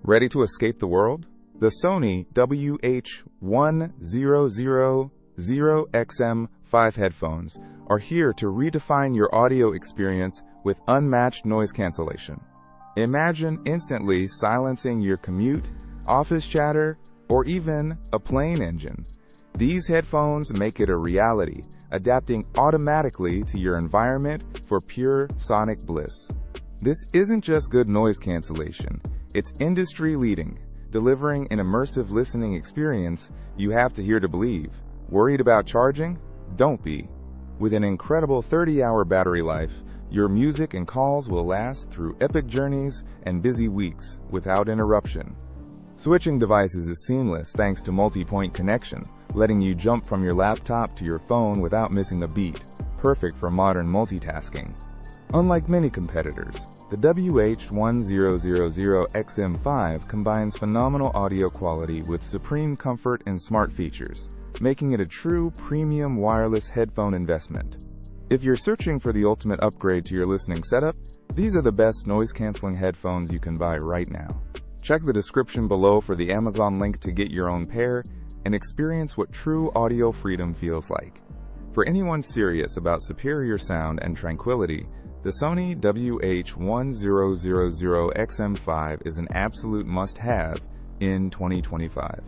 Ready to escape the world? The Sony WH-1000XM5 headphones are here to redefine your audio experience with unmatched noise cancellation. Imagine instantly silencing your commute, office chatter, or even a plane engine. These headphones make it a reality, adapting automatically to your environment for pure sonic bliss. This isn't just good noise cancellation, it's industry-leading, delivering an immersive listening experience you have to hear to believe. Worried about charging? Don't be. With an incredible 30-hour battery life, your music and calls will last through epic journeys and busy weeks without interruption. Switching devices is seamless thanks to multi-point connection, letting you jump from your laptop to your phone without missing a beat, perfect for modern multitasking. Unlike many competitors, the WH-1000XM5 combines phenomenal audio quality with supreme comfort and smart features, making it a true premium wireless headphone investment. If you're searching for the ultimate upgrade to your listening setup, these are the best noise-canceling headphones you can buy right now. Check the description below for the Amazon link to get your own pair and experience what true audio freedom feels like. For anyone serious about superior sound and tranquility, the Sony WH-1000XM5 is an absolute must-have in 2025.